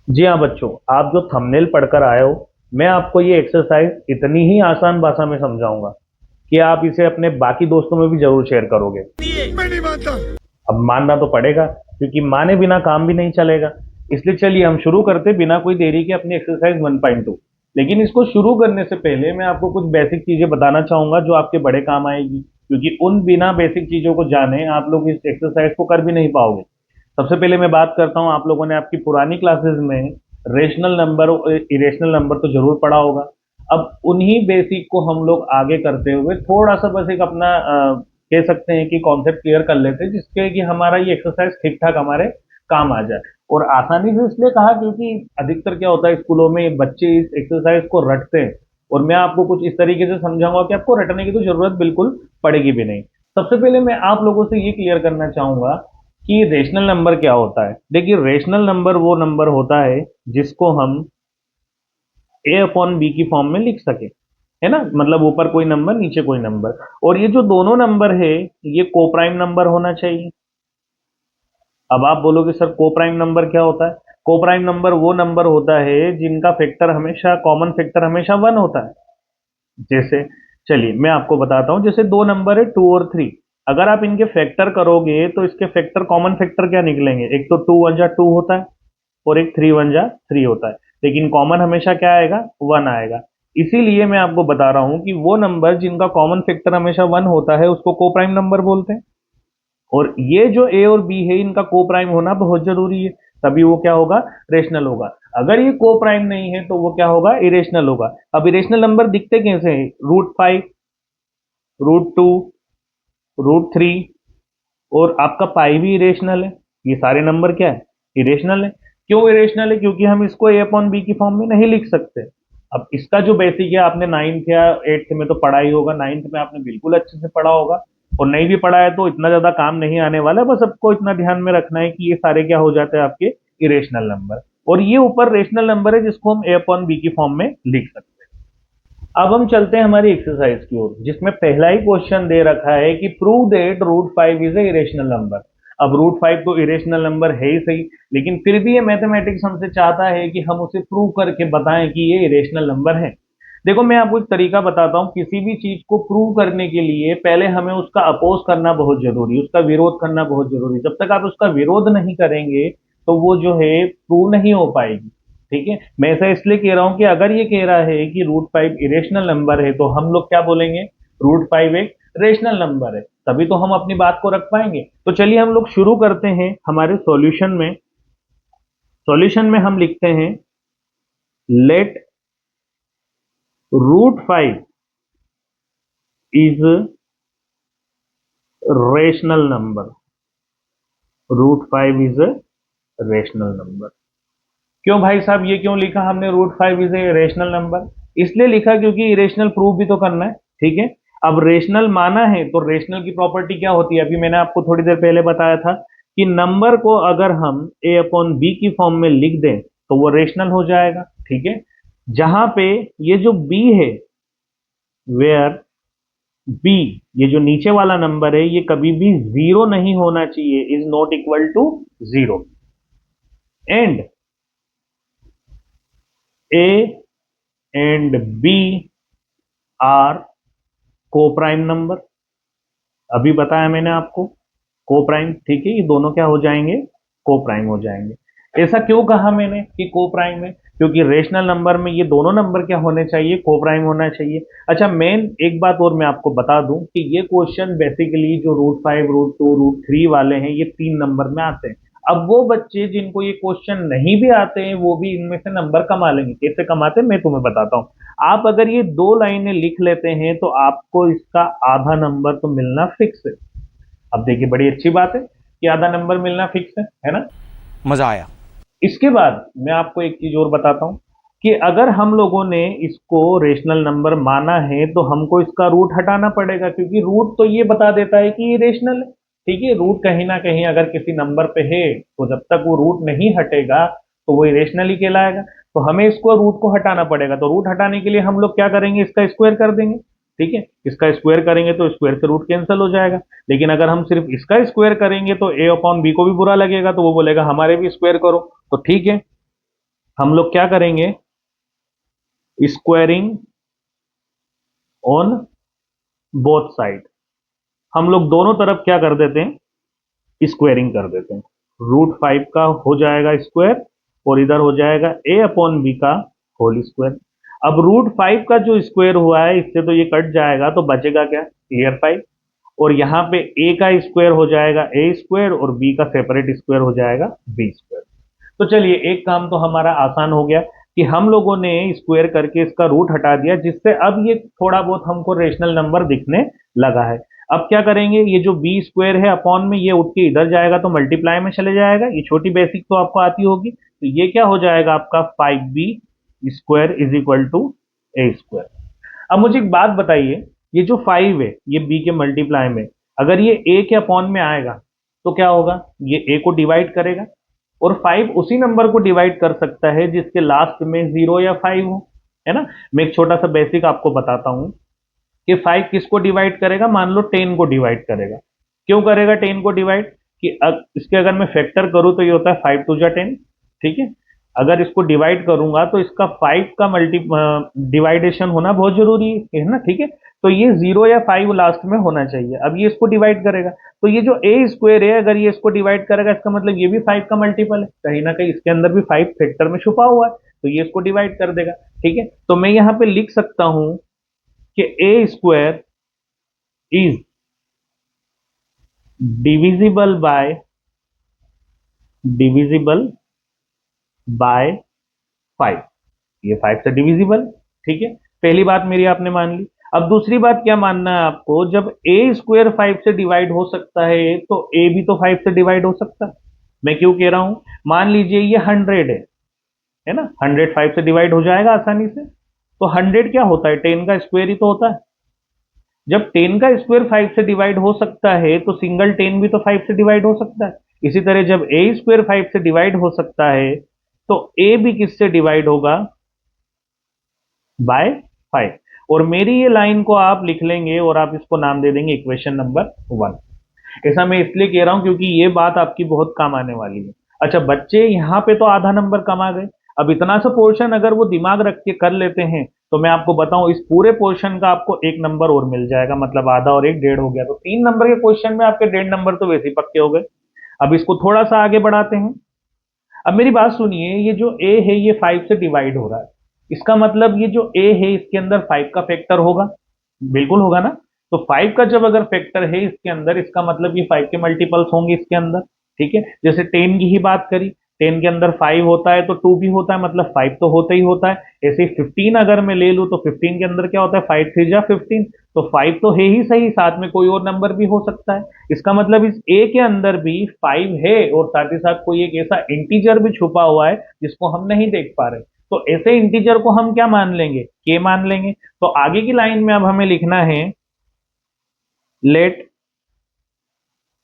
जी हाँ बच्चों, आप जो थंबनेल पढ़कर आए हो, मैं आपको ये एक्सरसाइज इतनी ही आसान भाषा में समझाऊंगा कि आप इसे अपने बाकी दोस्तों में भी जरूर शेयर करोगे। मैं नहीं मानता। अब मानना तो पड़ेगा, क्योंकि माने बिना काम भी नहीं चलेगा। इसलिए चलिए हम शुरू करते बिना कोई देरी के अपनी एक्सरसाइज 1.2। लेकिन इसको शुरू करने से पहले मैं आपको कुछ बेसिक चीजें बताना चाहूंगा जो आपके बड़े काम आएगी, क्योंकि उन बिना बेसिक चीजों को जाने आप लोग इस एक्सरसाइज को कर भी नहीं पाओगे। सबसे पहले मैं बात करता हूँ, आप लोगों ने आपकी पुरानी क्लासेस में रेशनल नंबर और इरेशनल नंबर तो जरूर पढ़ा होगा। अब उन्हीं बेसिक को हम लोग आगे करते हुए थोड़ा सा बस एक अपना कह सकते हैं कि कॉन्सेप्ट क्लियर कर लेते हैं, जिसके कि हमारा ये एक्सरसाइज ठीक ठाक हमारे काम आ जाए। और आसानी से इसलिए कहा क्योंकि अधिकतर क्या होता है, स्कूलों में बच्चे इस एक्सरसाइज को रटते हैं, और मैं आपको कुछ इस तरीके से समझाऊंगा कि आपको रटने की तो जरूरत बिल्कुल पड़ेगी भी नहीं। सबसे पहले मैं आप लोगों से ये क्लियर करना चाहूंगा कि रेशनल नंबर क्या होता है। देखिए, रेशनल नंबर वो नंबर होता है जिसको हम ए अपॉन बी की फॉर्म में लिख सके, है ना। मतलब ऊपर कोई नंबर नीचे कोई नंबर, और ये जो दोनों नंबर है ये कोप्राइम नंबर होना चाहिए। अब आप बोलोगे सर कोप्राइम नंबर क्या होता है? कोप्राइम नंबर वो नंबर होता है जिनका फैक्टर हमेशा, कॉमन फैक्टर हमेशा 1 होता है। जैसे, चलिए मैं आपको बताता हूं, जैसे दो नंबर है 2 और 3। अगर आप इनके फैक्टर करोगे तो इसके फैक्टर, कॉमन फैक्टर क्या निकलेंगे? एक तो 2 1 जा 2 होता है, और एक 3 1 जा 3 होता है। लेकिन कॉमन हमेशा क्या आएगा? 1 आएगा। इसीलिए मैं आपको बता रहा हूं कि वो नंबर जिनका कॉमन फैक्टर हमेशा 1 होता है उसको कोप्राइम नंबर बोलते हैं। और ये जो ए और बी है इनका कोप्राइम होना बहुत जरूरी है, तभी वो क्या होगा? रेशनल होगा। अगर ये कोप्राइम नहीं है तो वो क्या होगा? इरेशनल होगा। अब इरेशनल नंबर दिखते कैसे हैं? √5, √2, √3, और आपका पाई भी इरेशनल है। ये सारे नंबर क्या है? इरेशनल है। क्यों इरेशनल है? क्योंकि हम इसको ए अपॉन बी की फॉर्म में नहीं लिख सकते। अब इसका जो बेसिक है आपने 9th या 8th में तो पढ़ा ही होगा, 9th में आपने बिल्कुल अच्छे से पढ़ा होगा। और नहीं भी पढ़ा है तो इतना ज्यादा काम नहीं आने वाला है, बस आपको इतना ध्यान में रखना है कि ये सारे क्या हो जाते हैं? आपके इरेशनल नंबर। और ये ऊपर रेशनल नंबर है जिसको हम ए अपॉन बी की फॉर्म में लिख सकते हैं। अब हम चलते हैं हमारी एक्सरसाइज की ओर, जिसमें पहला ही क्वेश्चन दे रखा है कि prove that √5 is a irrational number. अब √5 तो इरेशनल नंबर है ही सही, लेकिन फिर भी ये मैथमेटिक्स हमसे चाहता है कि हम उसे प्रूव करके बताएं कि ये इरेशनल नंबर है। देखो, मैं आपको एक तरीका बताता हूँ, किसी भी चीज को प्रूव करने के लिए पहले हमें उसका अपोज करना बहुत जरूरी, उसका विरोध करना बहुत जरूरी। जब तक आप उसका विरोध नहीं करेंगे तो वो जो है प्रूव नहीं हो पाएगी। ठीक है, मैं ऐसा इसलिए कह रहा हूं कि अगर ये कह रहा है कि √5 इरेशनल नंबर है तो हम लोग क्या बोलेंगे? √5 एक रेशनल नंबर है, तभी तो हम अपनी बात को रख पाएंगे। तो चलिए हम लोग शुरू करते हैं हमारे सॉल्यूशन में। सॉल्यूशन में हम लिखते हैं, let √5 is rational number. √5 is rational number. क्यों भाई साहब, ये क्यों लिखा हमने √5 इज ए रेशनल नंबर? इसलिए लिखा क्योंकि इरेशनल प्रूव भी तो करना है। ठीक है, अब रेशनल माना है तो रेशनल की प्रॉपर्टी क्या होती है? अभी मैंने आपको थोड़ी देर पहले बताया था कि नंबर को अगर हम ए अपॉन बी की फॉर्म में लिख दें तो वो रेशनल हो जाएगा। ठीक है, जहां पे ये जो बी है, वेयर बी, ये जो नीचे वाला नंबर है ये कभी भी जीरो नहीं होना चाहिए, is not equal to zero. And A and B are coprime number. अभी बताया मैंने आपको, कोप्राइम। ठीक है, ये दोनों क्या हो जाएंगे? कोप्राइम हो जाएंगे। ऐसा क्यों कहा मैंने कि कोप्राइम है? क्योंकि रेशनल नंबर में ये दोनों नंबर क्या होने चाहिए? कोप्राइम होना चाहिए। अच्छा, मेन एक बात और मैं आपको बता दूं कि ये क्वेश्चन बेसिकली जो √5, √2, √3 वाले हैं ये 3 नंबर में आते हैं। अब वो बच्चे जिनको ये क्वेश्चन नहीं भी आते हैं वो भी इनमें से नंबर कमा लेंगे। कैसे कमाते हैं मैं तुम्हें बताता हूँ। आप अगर ये दो लाइनें लिख लेते हैं तो आपको इसका आधा नंबर तो मिलना फिक्स है। अब देखिए, बड़ी अच्छी बात है कि आधा नंबर मिलना फिक्स है ना। मजा आया। इसके बाद मैं आपको एक चीज और बताता हूं कि अगर हम लोगों ने इसको रेशनल नंबर माना है तो हमको इसका रूट हटाना पड़ेगा, क्योंकि रूट तो ये बता देता है कि ये रेशनल है। ठीक है, रूट कहीं ना कहीं अगर किसी नंबर पे है तो जब तक वो रूट नहीं हटेगा तो वो इरेशनल ही कहलाएगा। तो हमें इसको रूट को हटाना पड़ेगा, तो रूट हटाने के लिए हम लोग क्या करेंगे? इसका स्क्वायर कर देंगे। ठीक है, इसका स्क्वायर करेंगे तो स्क्वायर से रूट कैंसिल हो जाएगा। लेकिन अगर हम सिर्फ इसका स्क्वायर करेंगे तो ए अपॉन बी को भी बुरा लगेगा, तो वो बोलेगा हमारे भी स्क्वायर करो। तो ठीक है, हम लोग क्या करेंगे, स्क्वायरिंग ऑन बोथ साइड। हम लोग दोनों तरफ क्या कर देते हैं, स्क्वायरिंग कर देते हैं। √5 का हो जाएगा स्क्वायर और इधर हो जाएगा a/b का होल स्क्वायर। अब √5 का जो स्क्वायर हुआ है इससे तो ये कट जाएगा, तो बचेगा क्या, क्लियर 5। और यहाँ पे a का स्क्वायर हो जाएगा a स्क्वायर और b का सेपरेट स्क्वायर हो जाएगा b स्क्वायर। तो चलिए एक काम तो हमारा आसान हो गया कि हम लोगों ने स्क्वायर करके इसका रूट हटा दिया, जिससे अब ये थोड़ा बहुत हमको रेशनल नंबर दिखने लगा है। अब क्या करेंगे, ये जो बी स्क्वायर है अपॉन में, ये उठ के इधर जाएगा तो मल्टीप्लाई में चले जाएगा। ये छोटी बेसिक तो आपको आती होगी, तो ये क्या हो जाएगा आपका 5b square is equal to A square. अब मुझे एक बात बताइए, ये जो 5 है ये b के मल्टीप्लाई में, अगर ये a के अपॉन में आएगा तो क्या होगा, ये a को डिवाइड करेगा। और 5 उसी नंबर को डिवाइड कर सकता है जिसके लास्ट में 0 या 5 हो, है ना। मैं एक छोटा सा बेसिक आपको बताता हूं कि 5 किसको डिवाइड करेगा, मान लो 10 को डिवाइड करेगा। क्यों करेगा 10 को डिवाइड, कि इसके अगर मैं फैक्टर करूं तो ये होता है 5 2 जा 10, ठीक है। अगर इसको डिवाइड करूंगा तो इसका 5 का मल्टी डिवाइडेशन होना बहुत जरूरी है ना, ठीक है। तो ये 0 या 5 लास्ट में होना चाहिए। अब ये इसको डिवाइड करेगा, तो ये जो ए स्क्वायर है अगर ये इसको डिवाइड करेगा, इसका मतलब ये भी 5 का मल्टीपल है, कहीं ना कहीं इसके अंदर भी 5 फैक्टर में छुपा हुआ है, तो ये इसको डिवाइड कर देगा, ठीक है। तो मैं यहाँ पे लिख सकता हूं कि ए स्क्वायर इज डिविजिबल बाय 5। ये 5 से डिविजिबल, ठीक है। पहली बात मेरी आपने मान ली। अब दूसरी बात क्या मानना है आपको, जब ए स्क्वायर 5 से डिवाइड हो सकता है तो ए भी तो 5 से डिवाइड हो सकता है। मैं क्यों कह रहा हूं, मान लीजिए ये 100 है ना, 100 5 से डिवाइड हो जाएगा आसानी से। तो 100 क्या होता है, 10 का स्क्वायर ही तो होता है। जब 10 का स्क्वायर 5 से डिवाइड हो सकता है तो सिंगल 10 भी तो 5 से डिवाइड हो सकता है। इसी तरह जब ए स्क्वायर 5 से डिवाइड हो सकता है तो ए भी किससे डिवाइड होगा, बाय 5। और मेरी ये लाइन को आप लिख लेंगे और आप इसको नाम दे देंगे इक्वेशन नंबर 1। ऐसा मैं इसलिए कह रहा हूं क्योंकि ये बात आपकी बहुत काम आने वाली है। अच्छा बच्चे यहाँ पे तो आधा नंबर कमा गए। अब इतना सा पोर्शन अगर वो दिमाग रख के कर लेते हैं तो मैं आपको बताऊं इस पूरे पोर्शन का आपको 1 नंबर और मिल जाएगा, मतलब आधा और 1 1.5 हो गया। तो 3 नंबर के क्वेश्चन में आपके 1.5 नंबर तो वैसे ही पक्के हो गए। अब इसको थोड़ा सा आगे बढ़ाते हैं। अब मेरी बात सुनिए, ये जो ए है ये 5 से डिवाइड हो रहा है, इसका मतलब ये जो ए है इसके अंदर 5 का फैक्टर होगा, बिल्कुल होगा ना। तो 5 का जब अगर फैक्टर है इसके अंदर, इसका मतलब ये 5 के मल्टीपल्स होंगे इसके अंदर, ठीक है। जैसे 10 की ही बात करी, 10 के अंदर 5 होता है तो 2 भी होता है, मतलब 5 तो होता ही होता है। ऐसे ही 15 अगर मैं ले लूं तो 15 के अंदर क्या होता है, 5 3 जा 15, तो 5 तो है ही सही, साथ में कोई और नंबर भी हो सकता है। इसका मतलब इस ए के अंदर भी 5 है और साथ ही साथ कोई एक ऐसा इंटीजर भी छुपा हुआ है जिसको हम नहीं देख पा रहे। तो ऐसे इंटीजर को हम क्या मान लेंगे, के मान लेंगे। तो आगे की लाइन में अब हमें लिखना है let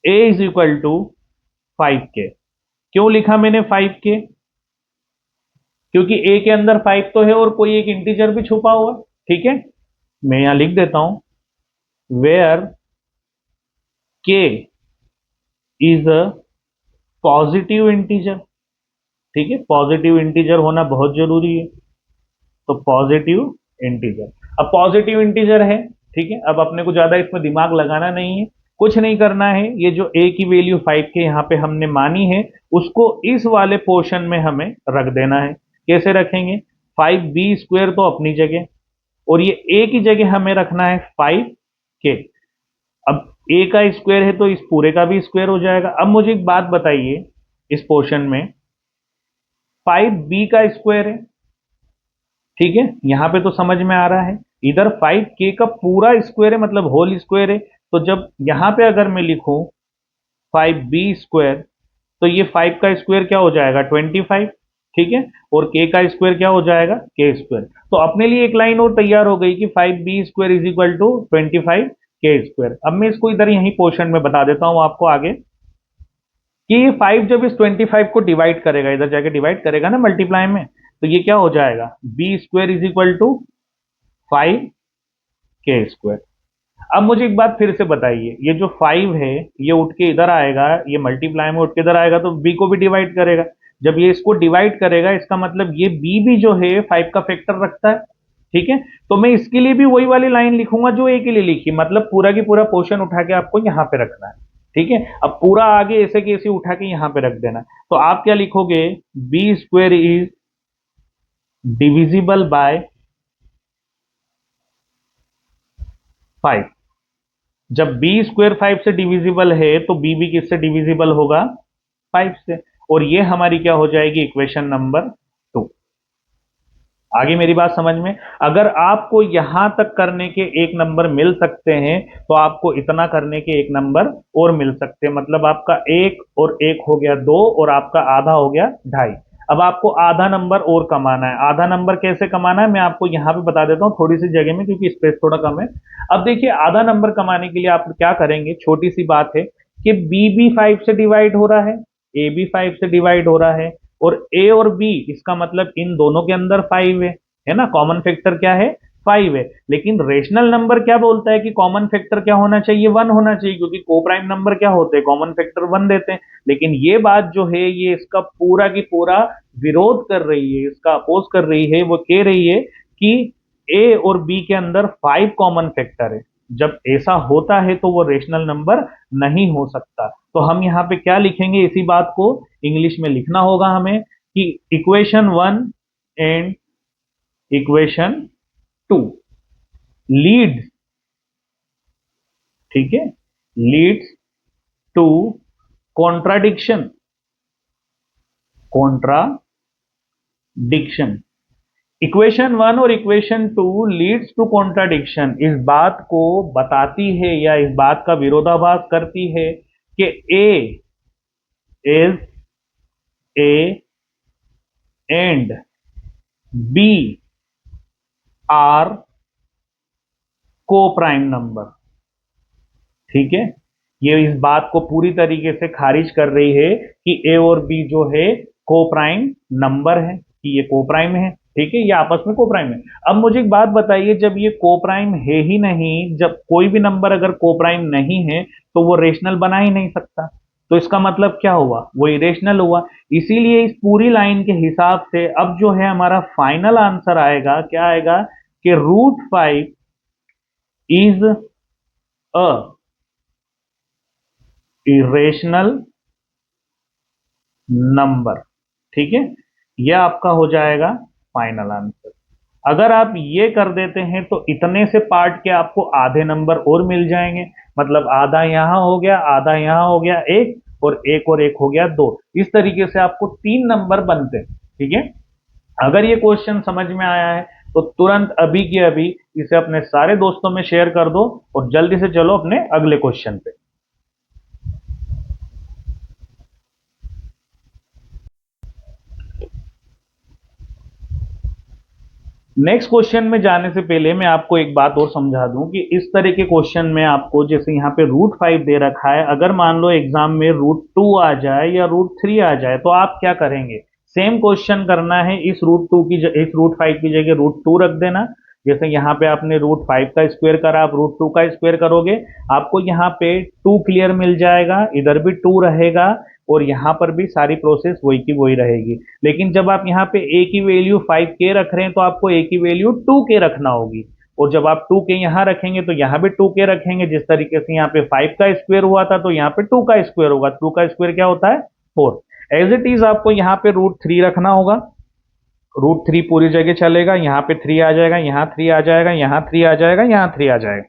A is equal to 5k। क्यों लिखा मैंने 5k, क्योंकि ए के अंदर 5 तो है और कोई एक इंटीजर भी छुपा हुआ है, ठीक है। मैं यहां लिख देता हूं वेयर के इज अ पॉजिटिव इंटीजर, ठीक है। पॉजिटिव इंटीजर होना बहुत जरूरी है, तो पॉजिटिव इंटीजर। अब पॉजिटिव इंटीजर है, ठीक है। अब अपने को ज्यादा इसमें दिमाग लगाना नहीं है, कुछ नहीं करना है। ये जो ए की वैल्यू 5 के यहाँ पे हमने मानी है उसको इस वाले पोर्शन में हमें रख देना है। कैसे रखेंगे, 5b स्क्वायर तो अपनी जगह और ये ए की जगह हमें रखना है 5k। अब ए का स्क्वायर है तो इस पूरे का भी स्क्वायर हो जाएगा। अब मुझे एक बात बताइए, इस पोर्शन में 5b का स्क्वायर है, ठीक है। यहां पे तो समझ में आ रहा है। इधर 5k का पूरा स्क्वायर है, मतलब होल स्क्वायर है। तो जब यहां पे अगर मैं लिखूं 5b स्क्वायर, तो ये 5 का स्क्वायर क्या हो जाएगा 25, ठीक है। और k का स्क्वायर क्या हो जाएगा k स्क्वायर। तो अपने लिए एक लाइन और तैयार हो गई कि 5b square is equal to 25k square. अब मैं इसको इधर यहीं पोर्शन में बता देता हूं आपको आगे कि ये 5 जब इस 25 को डिवाइड करेगा, इधर जाके डिवाइड करेगा ना मल्टीप्लाई में, तो ये क्या हो जाएगा b square is equal to 5k square. अब मुझे एक बात फिर से बताइए, ये जो 5 है ये उठ के इधर आएगा, ये मल्टीप्लाई में उठ के इधर आएगा तो b को भी डिवाइड करेगा। जब ये इसको डिवाइड करेगा इसका मतलब ये बी भी जो है 5 का फैक्टर रखता है। ठीक है, तो मैं इसके लिए भी वही वाली लाइन लिखूंगा जो ए के लिए लिखी, मतलब पूरा की पूरा पोर्शन उठा के आपको यहां पे रखना है। ठीक है, अब पूरा आगे ऐसे के ऐसे उठा के यहां पे रख देना है। तो आप क्या लिखोगे, B square is divisible by 5। जब बी स्क्वायर 5 से डिविजिबल है तो बी भी किससे डिविजिबल होगा, 5 से। और ये हमारी क्या हो जाएगी, इक्वेशन नंबर 2। आगे मेरी बात समझ में, अगर आपको यहां तक करने के एक नंबर मिल सकते हैं तो आपको इतना करने के एक नंबर और मिल सकते हैं, मतलब आपका एक और एक हो गया 2 और आपका आधा हो गया 2.5। अब आपको आधा नंबर और कमाना है। आधा नंबर कैसे कमाना है मैं आपको यहां पे बता देता हूं थोड़ी सी जगह में, क्योंकि स्पेस थोड़ा कम है। अब देखिए आधा नंबर कमाने के लिए आप क्या करेंगे, छोटी सी बात है कि बी भी 5 से डिवाइड हो रहा है, ए भी 5 से डिवाइड हो रहा है, और ए और बी इसका मतलब इन दोनों के अंदर 5 है ना, कॉमन फैक्टर क्या है, 5 है। लेकिन रेशनल नंबर क्या बोलता है कि कॉमन फैक्टर क्या होना चाहिए, 1 होना चाहिए, क्योंकि कोप्राइम नंबर क्या होते हैं, कॉमन फैक्टर 1 देते हैं। लेकिन ये बात जो है ये इसका पूरा की पूरा विरोध कर रही है, इसका अपोज कर रही है। वो कह रही है कि ए और बी के अंदर 5 कॉमन फैक्टर है। जब ऐसा होता है तो वो रेशनल नंबर नहीं हो सकता। तो हम यहाँ पे क्या लिखेंगे, इसी बात को इंग्लिश में लिखना होगा हमें कि इक्वेशन 1 एंड इक्वेशन 2 लीड्स, ठीक है, leads to contradiction, contradiction. Equation 1 और इक्वेशन 2 लीड्स टू कॉन्ट्राडिक्शन, इस बात को बताती है या इस बात का विरोधाभास करती है कि A is A and B are coprime number. ठीक है, ये इस बात को पूरी तरीके से खारिज कर रही है कि ए और बी जो है को प्राइम नंबर है, कि ये को प्राइम है। ठीक है, ये आपस में को प्राइम है। अब मुझे एक बात बताइए, जब ये को प्राइम है ही नहीं, जब कोई भी नंबर अगर को प्राइम नहीं है तो वो रेशनल बना ही नहीं सकता। तो इसका मतलब क्या हुआ, वो इरेशनल हुआ। इसीलिए इस पूरी लाइन के हिसाब से अब जो है हमारा फाइनल आंसर आएगा, क्या आएगा कि √5 इज अ इरेशनल नंबर। ठीक है, यह आपका हो जाएगा फाइनल आंसर। अगर आप ये कर देते हैं तो इतने से पार्ट के आपको आधे नंबर और मिल जाएंगे, मतलब आधा यहां हो गया, आधा यहां हो गया, एक और एक हो गया 2। इस तरीके से आपको 3 नंबर बनते हैं। ठीक है, अगर ये क्वेश्चन समझ में आया है तो तुरंत अभी के अभी इसे अपने सारे दोस्तों में शेयर कर दो और जल्दी से चलो अपने अगले क्वेश्चन पे। नेक्स्ट क्वेश्चन में जाने से पहले मैं आपको एक बात और समझा दूं कि इस तरह के क्वेश्चन में आपको, जैसे यहाँ पे √5 दे रखा है, अगर मान लो एग्जाम में √2 आ जाए या √3 आ जाए तो आप क्या करेंगे, सेम क्वेश्चन करना है, इस √5 की जगह √2 रख देना। जैसे यहाँ पे आपने √5 का स्क्वायर करा, आप √2 का स्क्वायर करोगे, आपको यहाँ पे 2 क्लियर मिल जाएगा, इधर भी 2 रहेगा और यहाँ पर भी सारी प्रोसेस वही की वही रहेगी। लेकिन जब आप यहाँ पे a की वैल्यू 5k रख रहे हैं तो आपको a की वैल्यू 2k रखना होगी, और जब आप 2k यहाँ रखेंगे तो यहाँ भी 2k रखेंगे। जिस तरीके से यहाँ पे 5 का स्क्वायर हुआ था तो यहाँ पे 2 का स्क्वायर होगा। 2 का स्क्वायर क्या होता है, 4। एज इट इज आपको यहाँ पे √3 रखना होगा, √3 पूरी जगह चलेगा, यहाँ पे 3 आ जाएगा, यहाँ 3 आ जाएगा, यहाँ 3 आ जाएगा, यहाँ 3 आ जाएगा।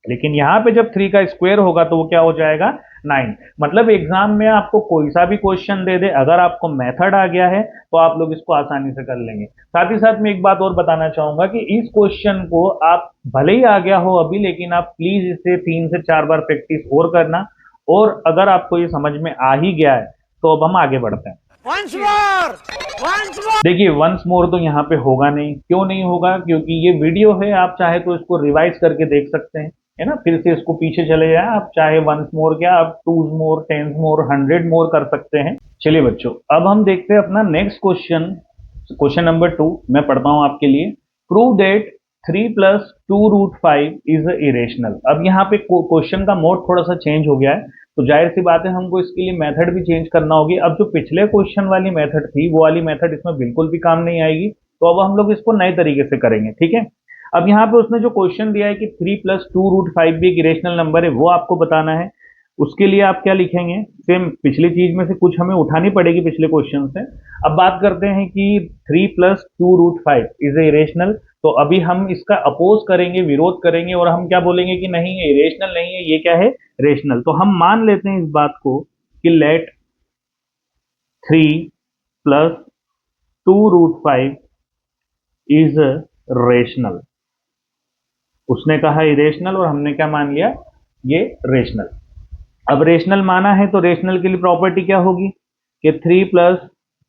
लेकिन यहां पे जब 3 का स्क्वायर होगा तो वो क्या हो जाएगा, 9। मतलब एग्जाम में आपको कोई सा भी क्वेश्चन दे दे, अगर आपको मेथड आ गया है तो आप लोग इसको आसानी से कर लेंगे। साथ ही साथ मैं एक बात और बताना चाहूंगा कि इस क्वेश्चन को आप भले ही आ गया हो अभी, लेकिन आप प्लीज इसे 3 से 4 बार प्रैक्टिस और करना। और अगर आपको ये समझ में आ ही गया है तो अब हम आगे बढ़ते हैं। Once more! Once more! देखिए वंस मोर तो यहाँ पे होगा नहीं। क्यों नहीं होगा, क्योंकि ये वीडियो है, आप चाहे तो इसको रिवाइज करके देख सकते हैं, है ना, फिर से इसको पीछे चले जाए। आप चाहे वंस मोर क्या, आप 2s मोर, 10s मोर, 100 मोर कर सकते हैं। चलिए बच्चों, अब हम देखते हैं अपना नेक्स्ट क्वेश्चन, क्वेश्चन नंबर 2 मैं पढ़ता हूं आपके लिए। Prove that 3 + 2 √5 is irrational. अब यहाँ पे क्वेश्चन का मोड थोड़ा सा चेंज हो गया है, तो जाहिर सी बात है हमको इसके लिए मेथड भी चेंज करना होगी। अब जो पिछले क्वेश्चन वाली मेथड थी वो वाली मेथड इसमें बिल्कुल भी काम नहीं आएगी, तो अब हम लोग इसको नए तरीके से करेंगे, ठीक है। अब यहाँ पे उसने जो क्वेश्चन दिया है कि 3 + 2√5 भी एक इरेशनल नंबर है, वो आपको बताना है। उसके लिए आप क्या लिखेंगे, सेम पिछली चीज में से कुछ हमें उठानी पड़ेगी पिछले क्वेश्चन से। अब बात करते हैं कि 3 + 2√5 इज ए इरेशनल, तो अभी हम इसका अपोज करेंगे, विरोध करेंगे, और हम क्या बोलेंगे कि नहीं ये इरेशनल नहीं है, ये क्या है, रेशनल। तो हम मान लेते हैं इस बात को कि लेट 3 + 2√5 इज रेशनल। उसने कहा इरेशनल और हमने क्या मान लिया, ये रेशनल। अब रेशनल माना है तो रेशनल के लिए प्रॉपर्टी क्या होगी कि 3 +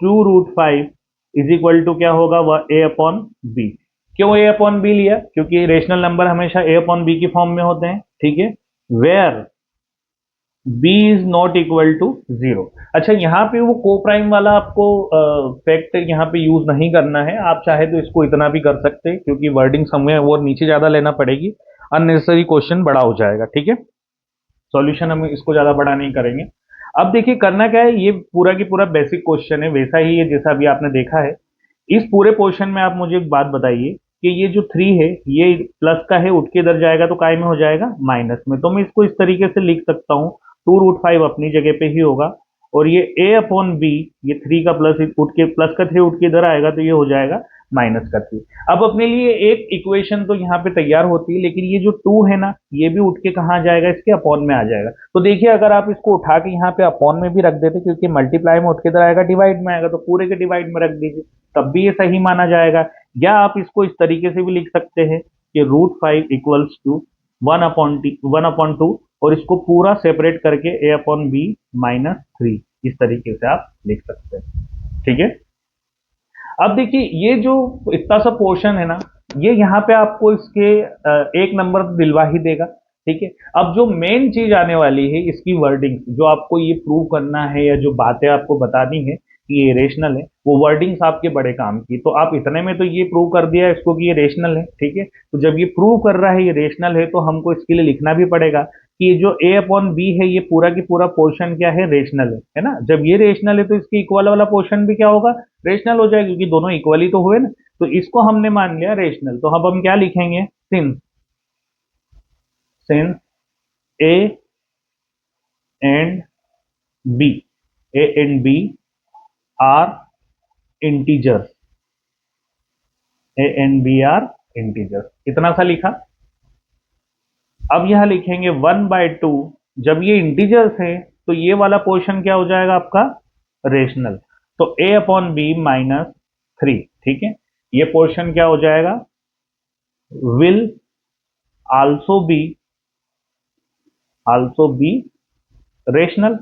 2√5 इज इक्वल टू क्या होगा, वह a/b। क्यों a/b लिया, क्योंकि रेशनल नंबर हमेशा a/b की फॉर्म में होते हैं, ठीक है। Where b is not equal to 0। अच्छा, यहाँ पे वो को प्राइम वाला आपको फैक्ट यहाँ पे यूज नहीं करना है, आप चाहे तो इसको इतना भी कर सकते हैं, क्योंकि वर्डिंग समय और नीचे ज्यादा लेना पड़ेगी, अननेसेसरी क्वेश्चन बड़ा हो जाएगा, ठीक है। सॉल्यूशन हम इसको ज्यादा बड़ा नहीं करेंगे। अब देखिए करना क्या है, ये पूरा की पूरा बेसिक क्वेश्चन है, वैसा ही है जैसा अभी आपने देखा है। इस पूरे क्वेश्चन में आप मुझे एक बात बताइए कि ये जो 3 है ये प्लस का है, उठ के इधर जाएगा तो काय में हो जाएगा, माइनस में। तो मैं इसको इस तरीके से लिख सकता हूँ, 2√5 अपनी जगह पे ही होगा, और ये a/b, ये 3 का प्लस उठ के, प्लस का 3 उठ के इधर आएगा तो ये हो जाएगा माइनस का 3। अब अपने लिए एक इक्वेशन तो यहाँ पे तैयार होती है, लेकिन ये जो 2 है ना, ये भी उठ के कहाँ जाएगा, इसके अपॉन में आ जाएगा। तो देखिए अगर आप इसको उठा के यहाँ पे अपॉन में भी रख देते, क्योंकि मल्टीप्लाई में उठ के इधर आएगा, डिवाइड में आएगा, तो पूरे के डिवाइड में रख दीजिए, तब भी ये सही माना जाएगा। या आप इसको इस तरीके से भी लिख सकते हैं कि √5 इक्वल्स टू 1/2, और इसको पूरा सेपरेट करके a/b-3, इस तरीके से आप लिख सकते हैं, ठीक है। अब देखिए ये जो इतना सा पोर्शन है ना, ये यहाँ पे आपको इसके एक नंबर दिलवा ही देगा, ठीक है। अब जो मेन चीज आने वाली है इसकी वर्डिंग, जो आपको ये प्रूव करना है या जो बातें आपको बतानी है कि ये रेशनल है, वो वर्डिंग्स आपके बड़े काम की। तो आप इतने में तो ये प्रूव कर दिया इसको कि ये रेशनल है, ठीक है। तो जब ये प्रूव कर रहा है ये रेशनल है, तो हमको इसके लिए लिखना भी पड़ेगा कि ये जो a/b है, ये पूरा की पूरा पोर्शन क्या है, रेशनल है ना। जब ये रेशनल है तो इसके इक्वल वाला पोर्शन भी क्या होगा, रेशनल हो जाएगा, क्योंकि दोनों इक्वली तो हुए ना। तो इसको हमने मान लिया रेशनल। तो अब हम क्या लिखेंगे, since a and b are integers, इतना सा लिखा। अब यह लिखेंगे 1/2, जब ये इंटीजर्स है तो ये वाला पोर्शन क्या हो जाएगा आपका, रेशनल। तो a/b-3, ठीक है। ये पोर्शन क्या हो जाएगा, विल आल्सो बी रेशनल,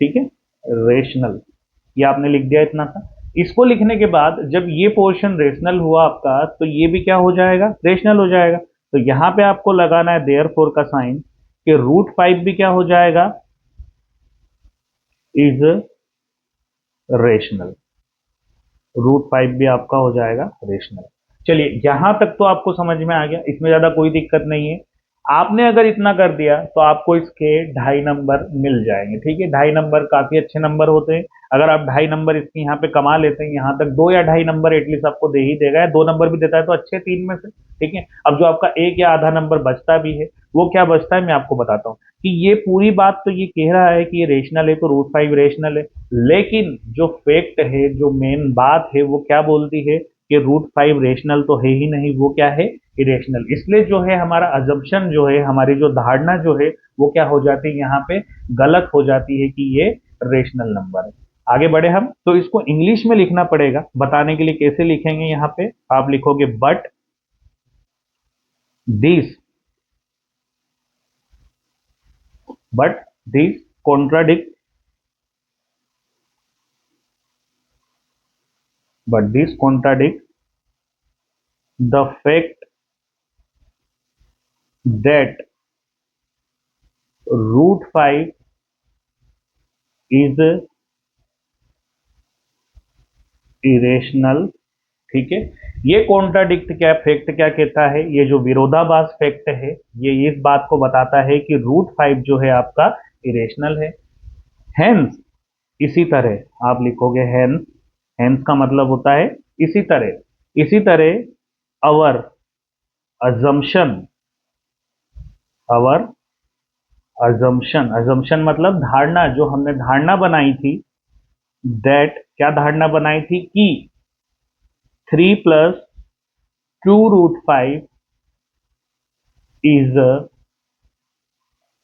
ठीक है, रेशनल। ये आपने लिख दिया इतना सा। इसको लिखने के बाद जब ये पोर्शन रेशनल हुआ आपका, तो ये भी क्या हो जाएगा, रेशनल हो जाएगा। तो यहां पे आपको लगाना है देयरफॉर का साइन, कि √5 भी क्या हो जाएगा, इज रेशनल। √5 भी आपका हो जाएगा रेशनल। चलिए यहां तक तो आपको समझ में आ गया, इसमें ज्यादा कोई दिक्कत नहीं है। आपने अगर इतना कर दिया तो आपको इसके 2.5 नंबर मिल जाएंगे, ठीक है। 2.5 नंबर काफी अच्छे नंबर होते हैं। अगर आप 2.5 नंबर इसके यहाँ पे कमा लेते हैं, यहाँ तक 2 या 2.5 नंबर एटलीस्ट आपको दे ही देगा, या 2 नंबर भी देता है तो अच्छे 3 में से, ठीक है। अब जो आपका 1 या आधा नंबर बचता भी है, वो क्या बचता है मैं आपको बताता हूँ। कि ये पूरी बात तो ये कह रहा है कि ये रेशनल है, तो √5 रेशनल है, लेकिन जो फैक्ट है, जो मेन बात है, वो क्या बोलती है कि √5 रेशनल तो है ही नहीं, वो क्या है, इरेशनल। इसलिए जो है हमारा अजम्पशन जो है, हमारी जो धारणा जो है, वो क्या हो जाती है, यहाँ पे गलत हो जाती है कि ये रेशनल नंबर है। आगे बढ़े हम, तो इसको इंग्लिश में लिखना पड़ेगा। बताने के लिए कैसे लिखेंगे, यहाँ पे आप लिखोगे but this contradict the fact that √5 is irrational, ठीक है। ये कॉन्ट्राडिक्ट क्या फैक्ट क्या कहता है, ये जो विरोधाभास फैक्ट है ये इस बात को बताता है कि रूट 5 जो है आपका इरेशनल है। हेंस इसी तरह आप लिखोगे हेंस, हेंस का मतलब होता है इसी तरह अवर अजम्पशन, अवर अजम्पशन मतलब धारणा, जो हमने धारणा बनाई थी, दैट क्या धारणा बनाई थी कि 3 + 2√5 इज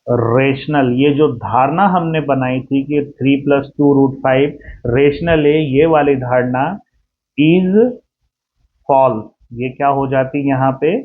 रेशनल। ये जो धारणा हमने बनाई थी कि 3 + 2√5 रेशनल है, ये वाली धारणा इज फॉल्स, ये क्या हो जाती यहाँ पे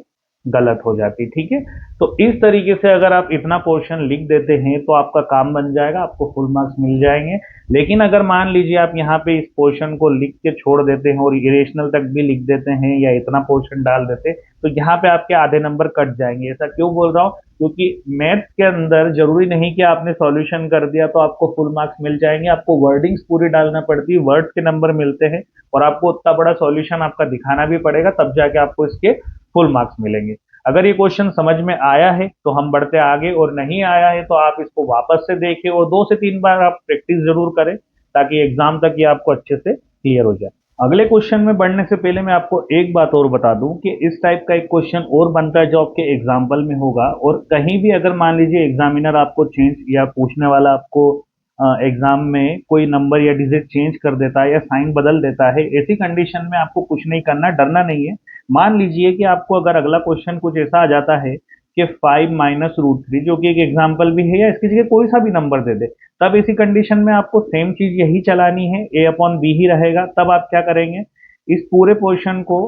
गलत हो जाती। ठीक है, तो इस तरीके से अगर आप इतना पोर्शन लिख देते हैं तो आपका काम बन जाएगा, आपको फुल मार्क्स मिल जाएंगे। लेकिन अगर मान लीजिए आप यहाँ पे इस पोर्शन को लिख के छोड़ देते हैं और इरेशनल तक भी लिख देते हैं या इतना पोर्शन डाल देते हैं, तो यहाँ पे आपके आधे नंबर कट जाएंगे। ऐसा क्यों बोल रहा हूँ, क्योंकि मैथ के अंदर जरूरी नहीं कि आपने सॉल्यूशन कर दिया तो आपको फुल मार्क्स मिल जाएंगे, आपको वर्डिंग्स पूरी डालना पड़ती है, वर्ड्स के नंबर मिलते हैं और आपको उतना बड़ा सॉल्यूशन आपका दिखाना भी पड़ेगा, तब जाके आपको इसके फुल मार्क्स मिलेंगे। अगर ये क्वेश्चन समझ में आया है तो हम बढ़ते आगे, और नहीं आया है तो आप इसको वापस से देखें और 2 से 3 बार आप प्रैक्टिस जरूर करें ताकि एग्जाम तक ये आपको अच्छे से क्लियर हो जाए। अगले क्वेश्चन में बढ़ने से पहले मैं आपको एक बात और बता दूं कि इस टाइप का एक क्वेश्चन और बनता है जो आपके एग्जाम्पल में होगा, और कहीं भी अगर मान लीजिए एग्जामिनर आपको चेंज या पूछने वाला आपको एग्जाम में कोई नंबर या डिजिट चेंज कर देता है या साइन बदल देता है, ऐसी कंडीशन में आपको कुछ नहीं करना, डरना नहीं है। मान लीजिए कि आपको अगर अगला क्वेश्चन कुछ ऐसा आ जाता है कि 5 - √3, जो कि एक एग्जाम्पल भी है, या इसकी जगह कोई सा भी नंबर दे दे, तब इसी कंडीशन में आपको सेम चीज यही चलानी है, A/B ही रहेगा। तब आप क्या करेंगे, इस पूरे पोर्शन को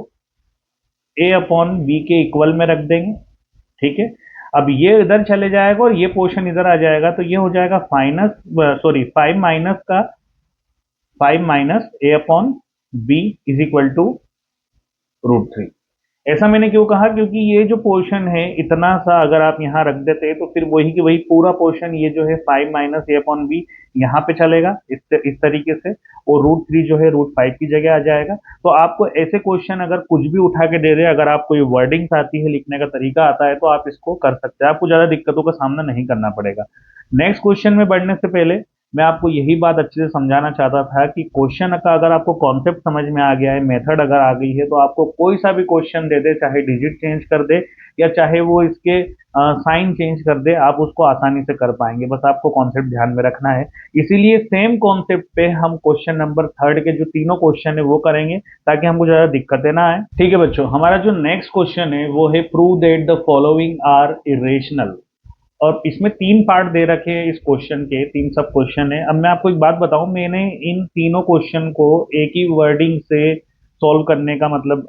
A/B के इक्वल में रख देंगे। ठीक है, अब ये इधर चले जाएगा और ये पोर्शन इधर आ जाएगा, तो ये हो जाएगा फाइनस, sorry 5 - A/B is equal to √3। ऐसा मैंने क्यों कहा, क्योंकि ये जो पोर्शन है इतना सा अगर आप यहाँ रख देते हैं तो फिर वही की वही पूरा पोर्शन ये जो है 5 - A/B यहाँ पे चलेगा इस तरीके से, और √3 जो है √5 की जगह आ जाएगा। तो आपको ऐसे क्वेश्चन अगर कुछ भी उठा के दे रहे हैं, अगर आपको ये वर्डिंग्स आती है, लिखने का तरीका आता है, तो आप इसको कर सकते हैं, आपको ज्यादा दिक्कतों का सामना नहीं करना पड़ेगा। नेक्स्ट क्वेश्चन में बढ़ने से पहले मैं आपको यही बात अच्छे से समझाना चाहता था कि क्वेश्चन का अगर आपको कॉन्सेप्ट समझ में आ गया है, मेथड अगर आ गई है, तो आपको कोई सा भी क्वेश्चन दे दे, चाहे डिजिट चेंज कर दे या चाहे वो इसके साइन चेंज कर दे, आप उसको आसानी से कर पाएंगे। बस आपको कॉन्सेप्ट ध्यान में रखना है। इसीलिए सेम कॉन्सेप्ट पे हम क्वेश्चन नंबर 3 के जो तीनों क्वेश्चन है वो करेंगे ताकि हमको ज्यादा दिक्कतें ना आए। ठीक है बच्चों, हमारा जो नेक्स्ट क्वेश्चन है वो है prove that the following are irrational, और इसमें 3 पार्ट दे रखे हैं इस क्वेश्चन के, 3 सब क्वेश्चन है। अब मैं आपको एक बात बताऊं, मैंने इन तीनों क्वेश्चन को एक ही वर्डिंग से सॉल्व करने का मतलब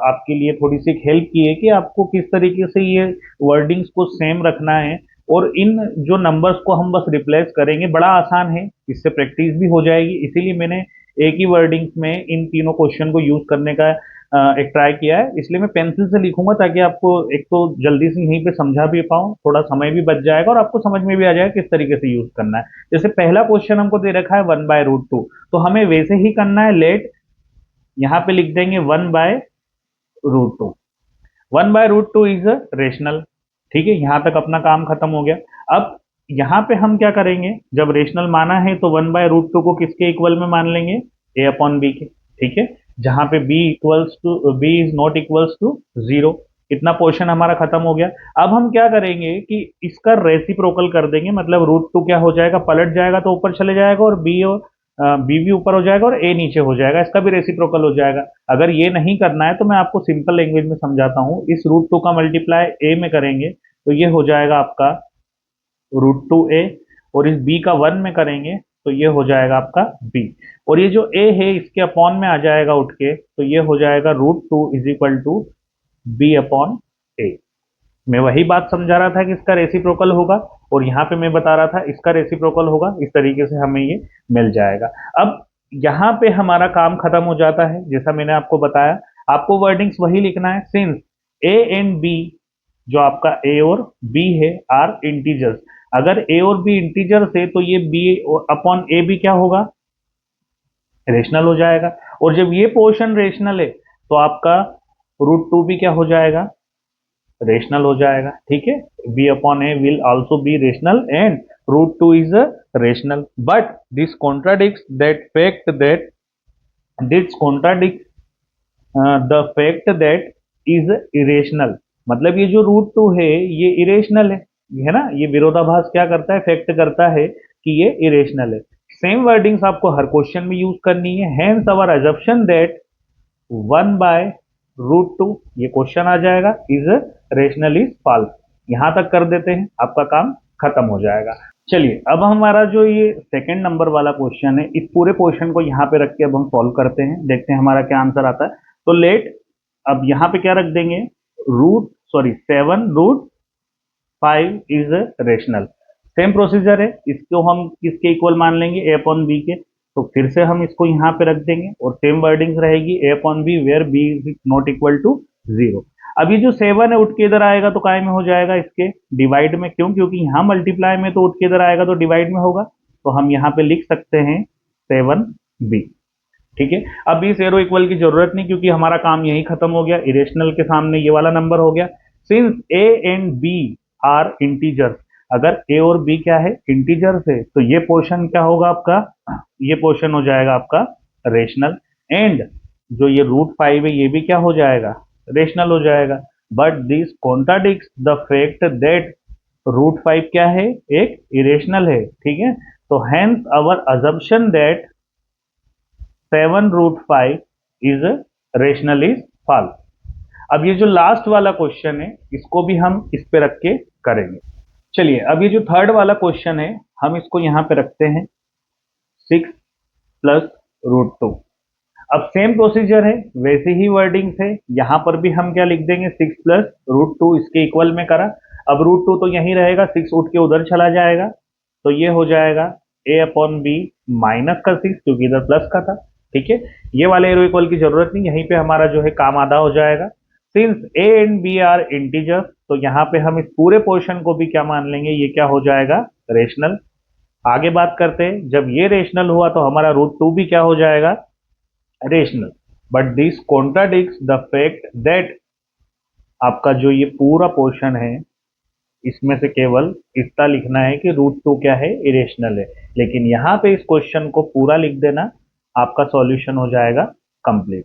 आपके लिए थोड़ी सी हेल्प की है कि आपको किस तरीके से ये वर्डिंग्स को सेम रखना है, और इन जो नंबर्स को हम बस रिप्लेस करेंगे, बड़ा आसान है, इससे प्रैक्टिस भी हो जाएगी। इसीलिए मैंने एक ही वर्डिंग्स में इन तीनों क्वेश्चन को यूज करने का एक ट्राई किया है। इसलिए मैं पेंसिल से लिखूंगा ताकि आपको एक तो जल्दी से यहीं पे समझा भी पाऊं, थोड़ा समय भी बच जाएगा और आपको समझ में भी आ जाएगा किस तरीके से यूज करना है। जैसे पहला क्वेश्चन हमको दे रखा है 1/√2, तो हमें वैसे ही करना है। लेट यहाँ पे लिख देंगे 1/√2, 1/√2 इज रेशनल। ठीक है, यहां तक अपना काम खत्म हो गया। अब यहाँ पे हम क्या करेंगे, जब रेशनल माना है तो 1/√2 को किसके इक्वल में मान लेंगे, A/B के। ठीक है, जहां पे B is not equals to 0, इतना पोर्शन हमारा खत्म हो गया। अब हम क्या करेंगे कि इसका रेसिप्रोकल कर देंगे, मतलब √2 क्या हो जाएगा, पलट जाएगा तो ऊपर चले जाएगा, और B भी ऊपर हो जाएगा और A नीचे हो जाएगा, इसका भी रेसिप्रोकल हो जाएगा। अगर ये नहीं करना है तो मैं आपको सिंपल लैंग्वेज में समझाता हूँ, इस √2 का मल्टीप्लाई A में करेंगे तो ये हो जाएगा आपका √2A, और इस B का 1 में करेंगे तो ये हो जाएगा आपका B, और ये जो A है इसके अपॉन में आ जाएगा उठ के, तो ये हो जाएगा √2 इज इक्वल टू B/A। मैं वही बात समझा रहा था कि इसका रेसिप्रोकल होगा, और यहाँ पे मैं बता रहा था इसका रेसिप्रोकल होगा, इस तरीके से हमें ये मिल जाएगा। अब यहाँ पे हमारा काम खत्म हो जाता है, जैसा मैंने आपको बताया। आपको वर्डिंग्स वही लिखना है, सिंस A एंड B, जो आपका A और B है, आर इंटीजर्स। अगर A और B इंटीजर्स है तो ये B/A भी क्या होगा, रेशनल हो जाएगा। और जब ये पोर्शन रेशनल है तो आपका √2 भी क्या हो जाएगा, रेशनल हो जाएगा, ठीक है। b upon a will also be rational and √2 is a rational, but this contradicts that fact that this contradict the fact that is irrational. मतलब ये जो √2 है ये इरेशनल है ना, ये विरोधाभास क्या करता है, फैक्ट करता है कि ये इरेशनल है। सेम वर्डिंग्स आपको हर क्वेश्चन में यूज करनी है। हेंस आवर अजम्पशन दैट 1/√2, ये क्वेश्चन आ जाएगा, इज रेशनल इज फॉल्स। यहां तक कर देते हैं, आपका काम खत्म हो जाएगा। चलिए अब हमारा जो ये सेकंड नंबर वाला क्वेश्चन है, इस पूरे क्वेश्चन को यहाँ पे रख के अब हम सॉल्व करते हैं, देखते हैं हमारा क्या आंसर आता है। तो लेट, अब यहाँ पे क्या रख देंगे, 7√5 इज रेशनल। सेम प्रोसीजर है, इसको हम किसके इक्वल मान लेंगे, a अपॉन बी के। तो फिर से हम इसको यहाँ पे रख देंगे और सेम वर्डिंग्स रहेगी, a upon b where b is not equal to 0। अब ये जो 7 है उठ के इधर आएगा तो काय में हो जाएगा, इसके डिवाइड में, क्यों, क्योंकि यहाँ मल्टीप्लाई में तो उठ के इधर आएगा तो डिवाइड में होगा। तो हम यहाँ पे लिख सकते हैं 7b, ठीक है। अब इस एरो इक्वल की जरूरत नहीं, क्योंकि हमारा काम यही खत्म हो गया, इरेशनल के सामने ये वाला नंबर हो गया। Since a and b are integers, अगर a और b क्या है, इंटीजर्स है, तो ये पोर्शन क्या होगा आपका, ये पोर्शन हो जाएगा आपका रेशनल, एंड जो ये √5 है ये भी क्या हो जाएगा, रेशनल हो जाएगा। But this contradicts the fact that √5 क्या है, एक इरेशनल है, ठीक है। तो hence our assumption that 7√5 is rational is false. अब ये जो लास्ट वाला क्वेश्चन है इसको भी हम इस पे रख के करेंगे। चलिए अब ये जो थर्ड वाला क्वेश्चन है हम इसको यहाँ पे रखते हैं 6 + √2। अब सेम प्रोसीजर है, वैसे ही वर्डिंग्स है, यहाँ पर भी हम क्या लिख देंगे, 6 + √2 इसके इक्वल में करा। अब √2 तो यहीं रहेगा, 6 उठ के उधर चला जाएगा, तो ये हो जाएगा a अपॉन बी माइनस का 6, क्योंकि इधर प्लस का था, ठीक है। ये वाले एरो इक्वल की जरूरत नहीं, यहीं पे हमारा जो है काम आधा हो जाएगा। Since a and b are integers, तो यहाँ पे हम इस पूरे पोर्शन को भी क्या मान लेंगे, ये क्या हो जाएगा, रेशनल। आगे बात करते हैं, जब ये रेशनल हुआ तो हमारा √2 भी क्या हो जाएगा, rational. But this contradicts the fact that आपका जो ये पूरा पोर्शन है इसमें से केवल इतना लिखना है कि √2 क्या है, इरेशनल है, लेकिन यहाँ पे इस क्वेश्चन को पूरा लिख देना, आपका सॉल्यूशन हो जाएगा कंप्लीट।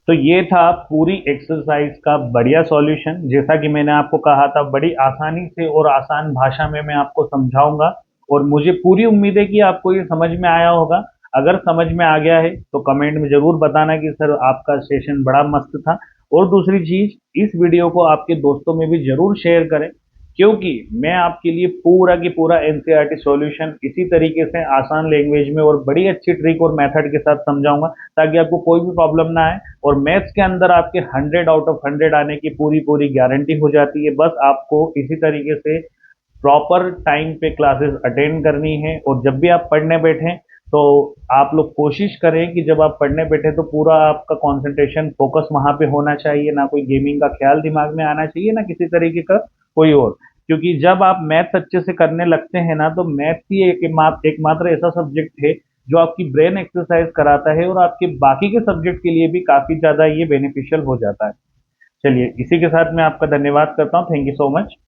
तो ये था पूरी एक्सरसाइज का बढ़िया सॉल्यूशन। जैसा कि मैंने आपको कहा था, बड़ी आसानी से और आसान भाषा में मैं आपको समझाऊंगा, और मुझे पूरी उम्मीद है कि आपको ये समझ में आया होगा। अगर समझ में आ गया है तो कमेंट में जरूर बताना कि सर आपका सेशन बड़ा मस्त था। और दूसरी चीज, इस वीडियो को आपके दोस्तों में भी जरूर शेयर करें, क्योंकि मैं आपके लिए पूरा की पूरा एनसीईआरटी सॉल्यूशन इसी तरीके से आसान लैंग्वेज में और बड़ी अच्छी ट्रिक और मेथड के साथ समझाऊंगा, ताकि आपको कोई भी प्रॉब्लम ना आए। और मैथ्स के अंदर आपके 100 आउट ऑफ 100 आने की पूरी पूरी गारंटी हो जाती है। बस आपको इसी तरीके से प्रॉपर टाइम पे क्लासेस अटेंड करनी है, और जब भी आप पढ़ने बैठें तो आप लोग कोशिश करें कि जब आप पढ़ने बैठे तो पूरा आपका कंसंट्रेशन फोकस वहां पे होना चाहिए, ना कोई गेमिंग का ख्याल दिमाग में आना चाहिए, ना किसी तरीके का कोई और। क्योंकि जब आप मैथ्स अच्छे से करने लगते हैं ना, तो मैथ्स ही एकमात्र ऐसा सब्जेक्ट है जो आपकी ब्रेन एक्सरसाइज कराता है, और आपके बाकी के सब्जेक्ट के लिए भी काफी ज्यादा ये बेनिफिशियल हो जाता है। चलिए इसी के साथ मैं आपका धन्यवाद करता हूँ। Thank you so much.